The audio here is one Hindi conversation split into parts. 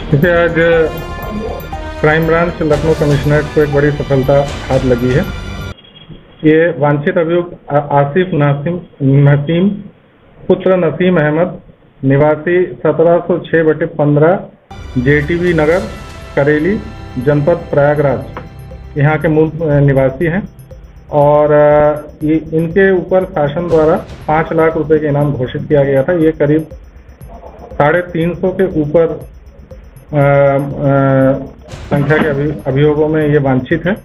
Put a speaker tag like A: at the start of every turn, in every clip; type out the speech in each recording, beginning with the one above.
A: इसे आज क्राइम ब्रांच लखनऊ कमिश्नरेट को एक बड़ी सफलता हाथ लगी है। ये वांछित अभियुक्त आसिफ नसीम पुत्र नसीम अहमद निवासी 1706/15 JTB नगर करेली जनपद प्रयागराज यहाँ के मूल निवासी हैं और इनके ऊपर शासन द्वारा 5 लाख रुपए के इनाम घोषित किया गया था। ये करीब 350 के ऊपर संख्या के अभियोगों में ये वांछित है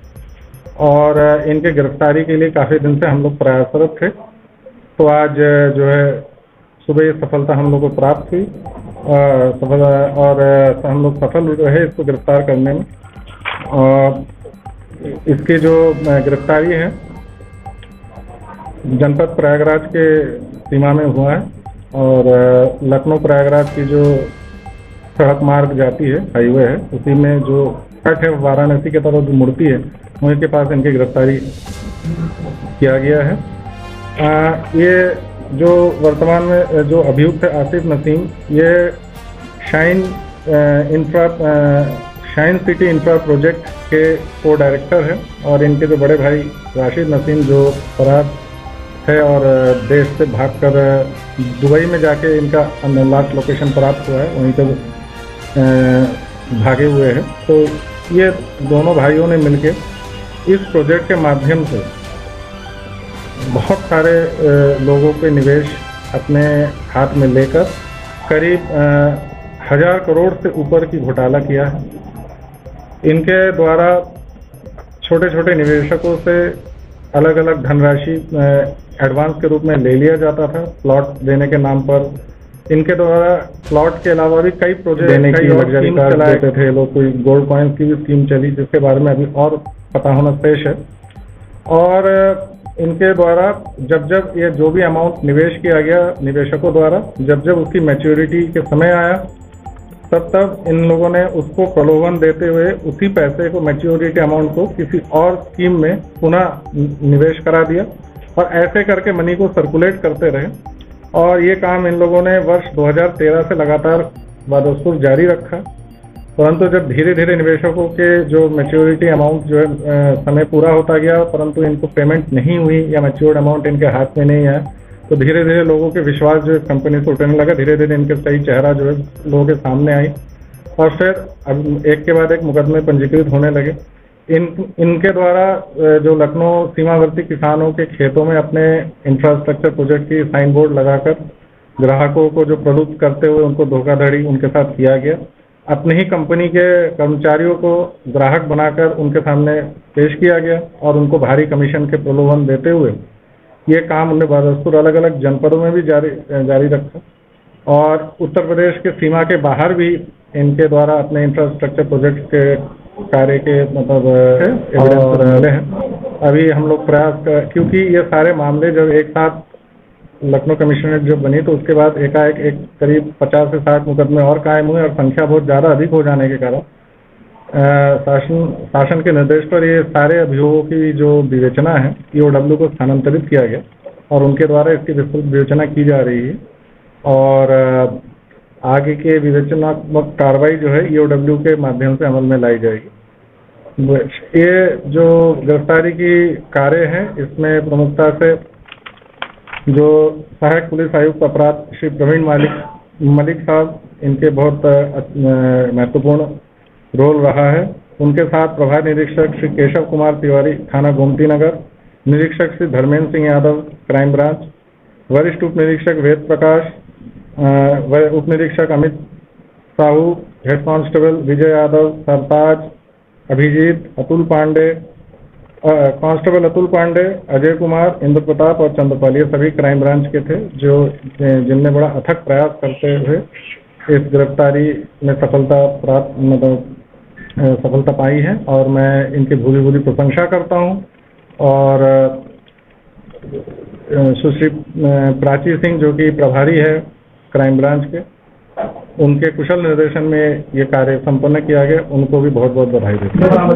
A: और इनके गिरफ्तारी के लिए काफ़ी दिन से हम लोग प्रयासरत थे। तो आज जो है सुबह ये सफलता हम लोग को प्राप्त हुई और हम लोग सफल रहे इसको गिरफ्तार करने में। और इसकी जो गिरफ्तारी है जनपद प्रयागराज के सीमा में हुआ है और लखनऊ प्रयागराज की जो सड़क मार्ग जाती है, हाईवे है, उसी में जो कट है वाराणसी की तरफ जो मुड़ती है वहीं के पास इनकी गिरफ्तारी किया गया है। ये जो वर्तमान में जो अभियुक्त है आसिफ नसीम, ये शाइन सिटी इंफ्रा प्रोजेक्ट के को डायरेक्टर है और इनके जो बड़े भाई राशिद नसीम जो फरार है और देश से भागकर दुबई में जाके इनका लास्ट लोकेशन प्राप्त हुआ है, वहीं पर भागे हुए हैं। तो ये दोनों भाइयों ने मिलके इस प्रोजेक्ट के माध्यम से बहुत सारे लोगों के निवेश अपने हाथ में लेकर करीब 1000 करोड़ से ऊपर की घोटाला किया है। इनके द्वारा छोटे छोटे निवेशकों से अलग अलग धनराशि एडवांस के रूप में ले लिया जाता था प्लॉट देने के नाम पर। इनके द्वारा प्लॉट के अलावा भी कई प्रोजेक्ट देने की लग्जरी कार देते थे लोग। कोई गोल्ड कॉइन्स की भी स्कीम चली जिसके बारे में अभी और पता होना शेष है। और इनके द्वारा जब ये जो भी अमाउंट निवेश किया गया निवेशकों द्वारा, जब उसकी मैच्योरिटी के समय आया तब इन लोगों ने उसको प्रलोभन देते हुए उसी पैसे को, मैच्योरिटी अमाउंट को, किसी और स्कीम में पुनः निवेश करा दिया और ऐसे करके मनी को सर्कुलेट करते रहे। और ये काम इन लोगों ने वर्ष 2013 से लगातार बदस्तूर जारी रखा। परंतु जब धीरे धीरे निवेशकों के जो मैच्योरिटी अमाउंट जो है समय पूरा होता गया परंतु इनको पेमेंट नहीं हुई या मैच्योर्ड अमाउंट इनके हाथ में नहीं आया, तो धीरे धीरे लोगों के विश्वास जो इस कंपनी से उठने लगा। धीरे धीरे इनके सही चेहरा जो है लोगों के सामने आई और फिर अब एक के बाद एक मुकदमे पंजीकृत होने लगे। इनके द्वारा जो लखनऊ सीमावर्ती किसानों के खेतों में अपने इंफ्रास्ट्रक्चर प्रोजेक्ट की साइन बोर्ड लगाकर ग्राहकों को जो प्रलुब्ध करते हुए उनको धोखाधड़ी उनके साथ किया गया। अपनी ही कंपनी के कर्मचारियों को ग्राहक बनाकर उनके सामने पेश किया गया और उनको भारी कमीशन के प्रलोभन देते हुए ये काम उन्हें बदस्तूर अलग अलग जनपदों में भी जारी रखा। और उत्तर प्रदेश के सीमा के बाहर भी इनके द्वारा अपने इंफ्रास्ट्रक्चर प्रोजेक्ट के कार्य के मतलब एविडेंस हैं। अभी हम लोग क्योंकि ये सारे मामले जब एक साथ लखनऊ कमिश्नरेट जब बनी तो उसके बाद एकाएक करीब 50 से 60 मुकदमे और कायम हुए और संख्या बहुत ज़्यादा अधिक हो जाने के कारण शासन के निर्देश पर ये सारे अभियोगों की जो विवेचना है EOW को स्थानांतरित किया गया और उनके द्वारा इसकी विस्तृत विवेचना की जा रही है और आगे के विवेचनात्मक कार्रवाई जो है EOW के माध्यम से अमल में लाई जाएगी। ये जो गिरफ्तारी की कार्य है इसमें प्रमुखता से जो सहायक पुलिस आयुक्त अपराध श्री प्रवीण मलिक साहब, इनके बहुत महत्वपूर्ण रोल रहा है। उनके साथ प्रभारी निरीक्षक श्री केशव कुमार तिवारी थाना गोमती नगर, निरीक्षक श्री धर्मेंद्र सिंह यादव क्राइम ब्रांच, वरिष्ठ उप निरीक्षक वेद प्रकाश, उप निरीक्षक अमित साहू, हेड कांस्टेबल विजय यादव, सरताज, अभिजीत, अतुल पांडे, कांस्टेबल अतुल पांडे, अजय कुमार, इंद्र प्रताप और चंद्रपाल, ये सभी क्राइम ब्रांच के थे जो जिनने बड़ा अथक प्रयास करते हुए इस गिरफ्तारी में सफलता पाई है और मैं इनकी भूरी प्रशंसा करता हूं। और सुश्री प्राची सिंह जो कि प्रभारी है क्राइम ब्रांच के, उनके कुशल निर्देशन में ये कार्य संपन्न किया गया, उनको भी बहुत बहुत बधाई देता हूँ।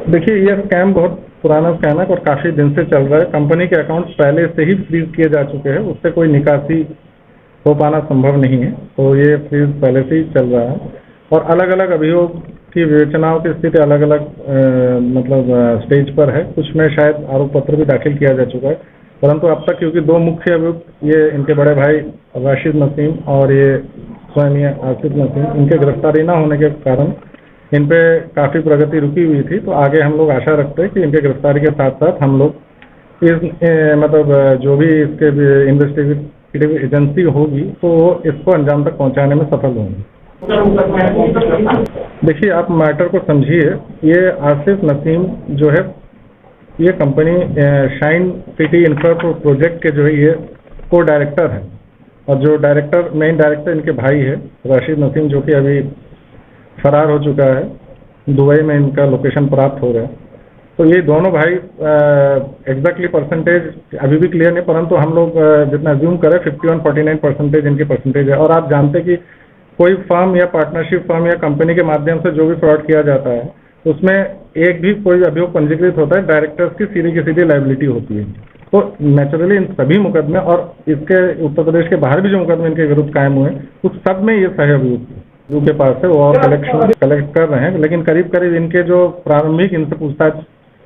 A: देखिए, यह स्कैम बहुत पुराना स्कैम और काफ़ी दिन से चल रहा है। कंपनी के अकाउंट्स पहले से ही फ्रीज किए जा चुके हैं, उससे कोई निकासी हो पाना संभव नहीं है, तो ये फ्रीज पहले से ही चल रहा है। और अलग अलग अभियोग की विवेचनाओं की स्थिति अलग अलग स्टेज पर है। कुछ में शायद आरोप पत्र भी दाखिल किया जा चुका है, परंतु अब तक क्योंकि दो मुख्य अभियुक्त ये इनके बड़े भाई राशिद नसीम और ये स्वयं ये आसिफ नसीम, इनके गिरफ्तारी न होने के कारण इन पे काफ़ी प्रगति रुकी हुई थी। तो आगे हम लोग आशा रखते हैं कि इनके गिरफ्तारी के साथ साथ हम लोग इस जो भी इसके इन्वेस्टिगेटिव एजेंसी होगी तो वो इसको अंजाम तक पहुंचाने में सफल होंगी। देखिए, आप मैटर को समझिए। ये आसिफ नसीम जो है ये company shine city infra project के जो है ये को डायरेक्टर है, और जो मेन डायरेक्टर इनके भाई है राशिद नसीम, जो कि अभी फरार हो चुका है। दुबई में इनका लोकेशन प्राप्त हो गया। तो ये दोनों भाई एग्जैक्टली परसेंटेज अभी भी क्लियर नहीं, परंतु हम लोग जितना अज्यूम करें 51-49% इनकी परसेंटेज है। और आप जानते कि कोई फर्म या पार्टनरशिप फर्म या कंपनी के माध्यम से जो भी फ्रॉड किया जाता है उसमें एक भी कोई अभियोग पंजीकृत होता है, डायरेक्टर्स की सीधी लायबिलिटी होती है। तो नेचुरली इन सभी मुकदमे और इसके उत्तर प्रदेश के बाहर भी जो मुकदमे इनके विरुद्ध कायम हुए उस सब में ये सही अभियुक्त के पास है वो और कलेक्ट कर रहे हैं। लेकिन करीब इनके जो प्रारंभिक इनसे पूछताछ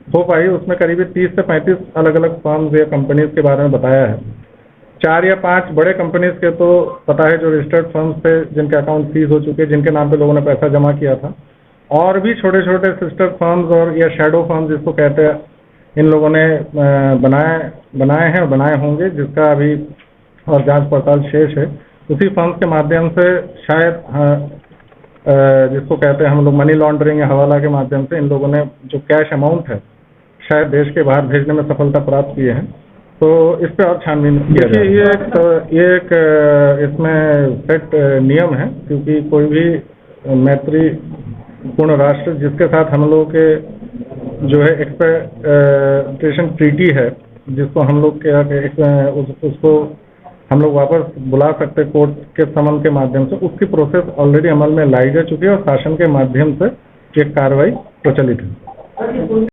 A: हो पाई उसमें करीब 30 से 35 अलग अलग फर्म्स या कंपनीज के बारे में बताया है। 4 या 5 बड़े कंपनीज के तो पता है जो रजिस्टर्ड फर्म्स थे, जिनके अकाउंट सीज हो चुके, जिनके नाम पे लोगों ने पैसा जमा किया था। और भी छोटे छोटे सिस्टर फर्म्स और या शैडो फर्म्स जिसको कहते हैं, इन लोगों ने बनाए हैं और बनाए होंगे, जिसका अभी और जांच पड़ताल शेष है। उसी फर्म्स के माध्यम से शायद जिसको कहते हैं हम लोग मनी लॉन्ड्रिंग या हवाला के माध्यम से इन लोगों ने जो कैश अमाउंट है शायद देश के बाहर भेजने में सफलता प्राप्त की है। तो इस पे और छानबीन किया जाए। ये एक इसमें सेट नियम है, क्योंकि कोई भी मैत्री पूर्ण राष्ट्र जिसके साथ हम लोग के जो है एक्सपेक्टेशन ट्रीटी है, जिसको हम लोग उसको हम लोग वापस बुला सकते कोर्ट के समन के माध्यम से, उसकी प्रोसेस ऑलरेडी अमल में लाई जा चुकी है और शासन के माध्यम से एक कार्रवाई प्रचलित है।